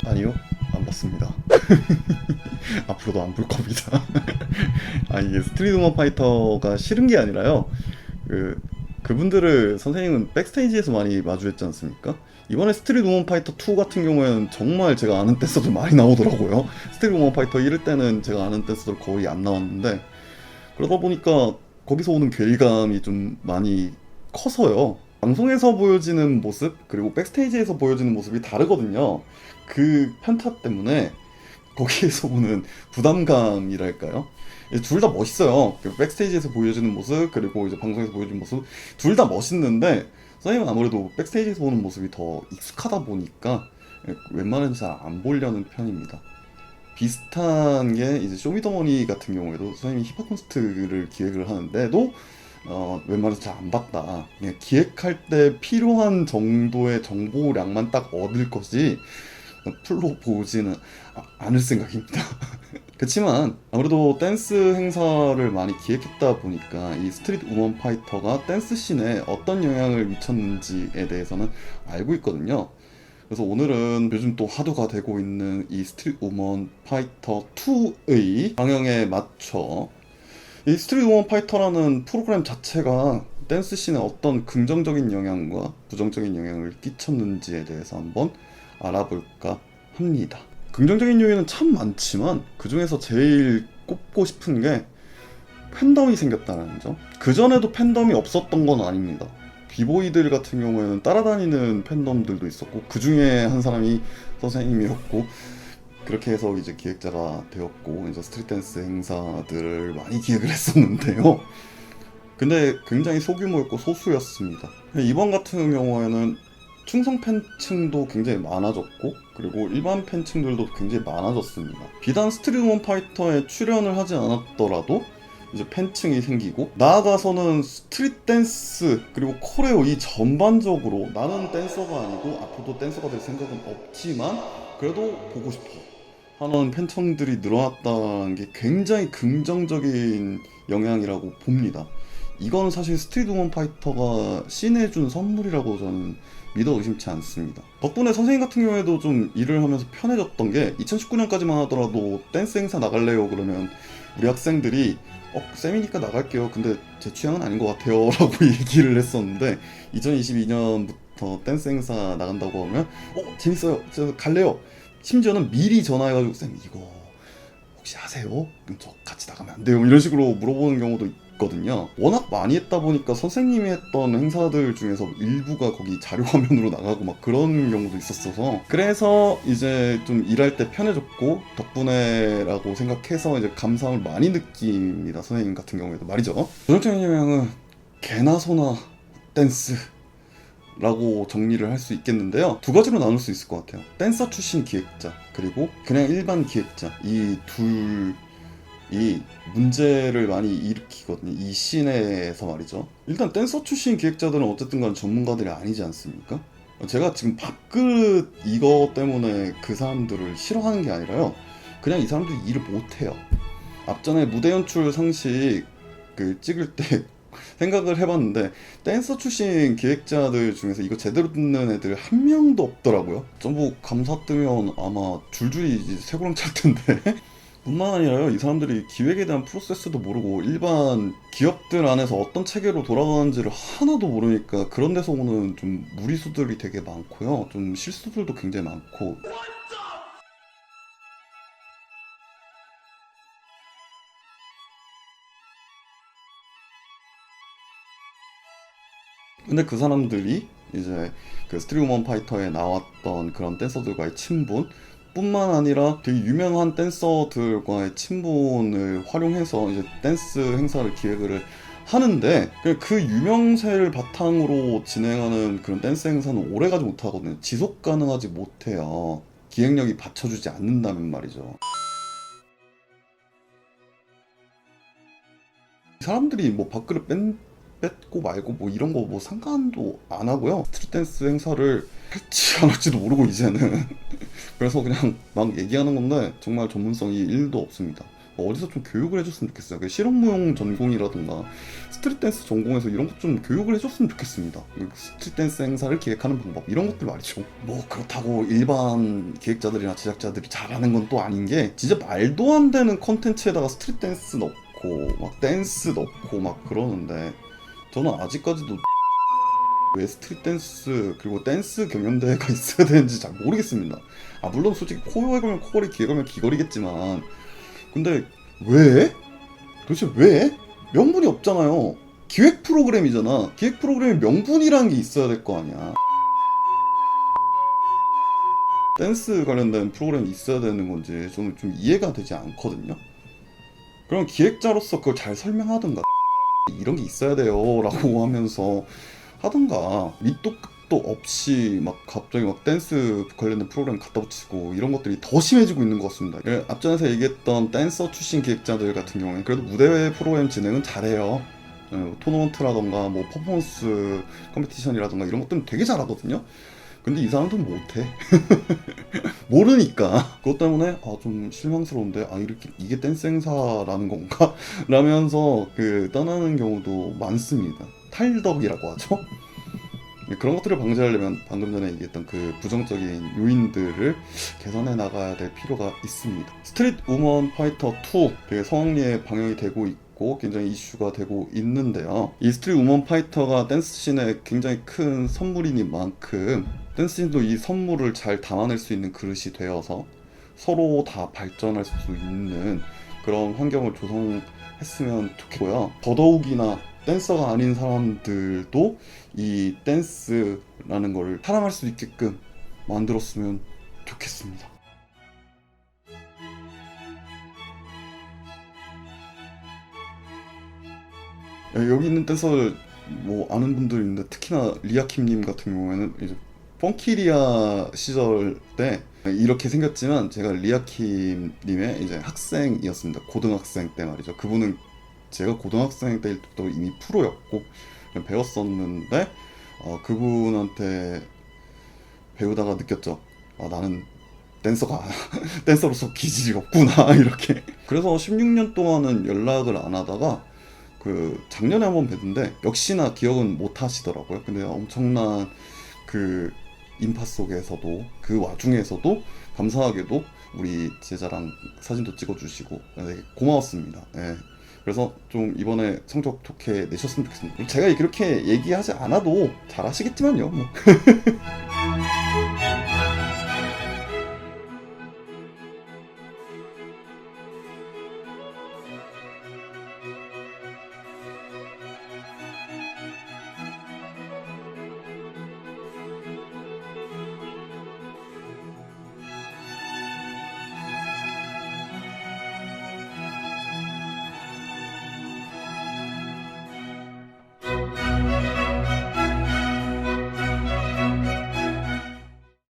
아니요, 안 봤습니다. 앞으로도 안 볼 겁니다. 이게 스트리트 우먼 파이터가 싫은 게 아니라요. 그분들을 선생님은 백스테이지에서 많이 마주했지 않습니까? 이번에 스트리트 우먼 파이터 2 같은 경우에는 정말 제가 아는 댄서들 많이 나오더라고요. 스트리트 우먼 파이터 1 때는 제가 아는 댄서들 거의 안 나왔는데, 그러다 보니까 거기서 오는 괴리감이 좀 많이 커서요. 방송에서 보여지는 모습, 그리고 백스테이지에서 보여지는 모습이 다르거든요. 그 편차 때문에 거기에서 오는 부담감이랄까요? 둘 다 멋있어요. 그 백스테이지에서 보여지는 모습, 그리고 이제 방송에서 보여지는 모습, 둘 다 멋있는데, 선생님은 아무래도 백스테이지에서 보는 모습이 더 익숙하다 보니까 웬만하면 잘 안 보려는 편입니다. 비슷한 게 이제 쇼미더머니 같은 경우에도 선생님이 힙합 콘서트를 기획을 하는데도 웬만해서 잘 안 봤다. 그냥 기획할 때 필요한 정도의 정보량만 딱 얻을 것이 풀로 보지는 않을 생각입니다. 그렇지만 아무래도 댄스 행사를 많이 기획했다 보니까 이 스트리트 우먼 파이터가 댄스 씬에 어떤 영향을 미쳤는지에 대해서는 알고 있거든요. 그래서 오늘은 요즘 또 화두가 되고 있는 이 스트리트 우먼 파이터 2의 방영에 맞춰 이 스트리트 우먼 파이터라는 프로그램 자체가 댄스 씬에 어떤 긍정적인 영향과 부정적인 영향을 끼쳤는지에 대해서 한번 알아볼까 합니다. 긍정적인 요인은 참 많지만 그 중에서 제일 꼽고 싶은 게 팬덤이 생겼다는 점. 그전에도 팬덤이 없었던 건 아닙니다. 비보이들 같은 경우에는 따라다니는 팬덤들도 있었고, 그 중에 한 사람이 선생님이었고, 그렇게 해서 이제 기획자가 되었고, 이제 스트릿 댄스 행사들을 많이 기획을 했었는데요. 근데 굉장히 소규모였고 소수였습니다. 이번 같은 경우에는 충성 팬층도 굉장히 많아졌고, 그리고 일반 팬층들도 굉장히 많아졌습니다. 비단 스트리트 우먼 파이터에 출연을 하지 않았더라도 이제 팬층이 생기고, 나아가서는 스트릿 댄스 그리고 코레오 이 전반적으로 나는 댄서가 아니고 앞으로도 댄서가 될 생각은 없지만 그래도 보고 싶어 하는 팬층들이 늘어났다는 게 굉장히 긍정적인 영향이라고 봅니다. 이건 사실 스트리트 우먼 파이터가 씬에 준 선물이라고 저는 믿어 의심치 않습니다. 덕분에 선생님 같은 경우에도 좀 일을 하면서 편해졌던 게, 2019년까지만 하더라도 댄스 행사 나갈래요 그러면 우리 학생들이 쌤이니까 나갈게요. 근데 제 취향은 아닌 것 같아요. 라고 얘기를 했었는데, 2022년부터 댄스 행사 나간다고 하면 재밌어요. 저 갈래요. 심지어는 미리 전화해가지고 쌤 이거 혹시 하세요? 그럼 저 같이 나가면 안 돼요? 이런 식으로 물어보는 경우도 있거든요. 워낙 많이 했다 보니까 선생님이 했던 행사들 중에서 일부가 거기 자료 화면으로 나가고 막 그런 경우도 있었어서, 그래서 이제 좀 일할 때 편해졌고 덕분에라고 생각해서 이제 감사함을 많이 느낍니다. 선생님 같은 경우에도 말이죠. 조정적인 영향은 개나 소나 댄스 라고 정리를 할 수 있겠는데요. 두 가지로 나눌 수 있을 것 같아요. 댄서 출신 기획자, 그리고 그냥 일반 기획자, 이 둘이 문제를 많이 일으키거든요. 이 씬에서 말이죠. 일단 댄서 출신 기획자들은 어쨌든 간 전문가들이 아니지 않습니까? 제가 지금 밥그릇 이거 때문에 그 사람들을 싫어하는 게 아니라요, 그냥 이 사람들이 일을 못해요. 앞전에 무대 연출 상식 찍을 때 생각을 해봤는데, 댄서 출신 기획자들 중에서 이거 제대로 듣는 애들 한 명도 없더라고요. 전부 감사 뜨면 아마 줄줄이 이제 쇠고랑 찰 텐데. 뿐만 아니라요, 이 사람들이 기획에 대한 프로세스도 모르고 일반 기업들 안에서 어떤 체계로 돌아가는지를 하나도 모르니까 그런 데서 오는 좀 무리수들이 되게 많고요. 좀 실수들도 굉장히 많고. 근데 그 사람들이 이제 그 스트리트 우먼 파이터에 나왔던 그런 댄서들과의 친분 뿐만 아니라 되게 유명한 댄서들과의 친분을 활용해서 이제 댄스 행사를 기획을 하는데, 그 유명세를 바탕으로 진행하는 그런 댄스 행사는 오래가지 못하거든요. 지속 가능하지 못해요. 기획력이 받쳐주지 않는다면 말이죠. 사람들이 뭐 밥그릇 뺏고 말고 뭐 이런 거 뭐 상관도 안 하고요. 스트릿 댄스 행사를 할지 안 할지도 모르고 이제는. 그래서 그냥 막 얘기하는 건데 정말 전문성이 1도 없습니다. 어디서 좀 교육을 해줬으면 좋겠어요. 그 실용무용 전공이라든가 스트릿 댄스 전공에서 이런 것 좀 교육을 해줬으면 좋겠습니다. 스트릿 댄스 행사를 기획하는 방법 이런 것들 말이죠. 뭐 그렇다고 일반 기획자들이나 제작자들이 잘하는 건 또 아닌 게 진짜 말도 안 되는 컨텐츠에다가 스트릿 댄스 넣고 막 댄스 넣고 막 그러는데 저는 아직까지도 왜 스트릿 댄스 그리고 댄스 경연대회가 있어야 되는지 잘 모르겠습니다. 아 물론 솔직히 코에 걸면 코걸이, 귀에 걸면 귀걸이겠지만 근데 왜? 도대체 왜? 명분이 없잖아요. 기획 프로그램이잖아. 기획 프로그램에 명분이라는 게 있어야 될 거 아니야. 댄스 관련된 프로그램이 있어야 되는 건지 저는 좀 이해가 되지 않거든요. 그럼 기획자로서 그걸 잘 설명하든가 이런 게 있어야 돼요 라고 하면서 하던가 밑도 끝도 없이 막 갑자기 막 댄스 관련된 프로그램 갖다 붙이고 이런 것들이 더 심해지고 있는 것 같습니다. 앞전에서 얘기했던 댄서 출신 기획자들 같은 경우에 그래도 무대 프로그램 진행은 잘해요. 토너먼트라던가 뭐 퍼포먼스 컴피티션이라던가 이런 것들은 되게 잘하거든요. 근데 이 사람들은 못해. 모르니까. 그것 때문에 좀 실망스러운데 이게 댄스 행사라는 건가? 라면서 떠나는 경우도 많습니다. 탈덕이라고 하죠. 그런 것들을 방지하려면 방금 전에 얘기했던 그 부정적인 요인들을 개선해 나가야 될 필요가 있습니다. 스트릿 우먼 파이터 2 되게 성황리에 방영이 되고 있고 굉장히 이슈가 되고 있는데요. 이 스트릿 우먼 파이터가 댄스 씬에 굉장히 큰 선물이니만큼 댄스 씬도 이 선물을 잘 담아낼 수 있는 그릇이 되어서 서로 다 발전할 수 있는 그런 환경을 조성했으면 좋겠고요. 더더욱이나 댄서가 아닌 사람들도 이 댄스라는 걸 사랑할 수 있게끔 만들었으면 좋겠습니다. 여기 있는 댄서 뭐 아는 분들 있는데 특히나 리아킴님 같은 경우에는 이제 펑키리아 시절 때 이렇게 생겼지만 제가 리아킴님의 이제 학생이었습니다. 고등학생 때 말이죠. 그분은 제가 고등학생 때부터 이미 프로였고 배웠었는데 그분한테 배우다가 느꼈죠. 나는 댄서가 댄서로서 기질이 없구나 이렇게. 그래서 16년 동안은 연락을 안 하다가 작년에 한번 뵀는데 역시나 기억은 못 하시더라고요. 근데 엄청난 인파 속에서도 그 와중에서도 감사하게도 우리 제자랑 사진도 찍어주시고 되게 고마웠습니다. 네. 그래서 좀 이번에 성적 좋게 내셨으면 좋겠습니다. 제가 그렇게 얘기하지 않아도 잘 하시겠지만요. 뭐.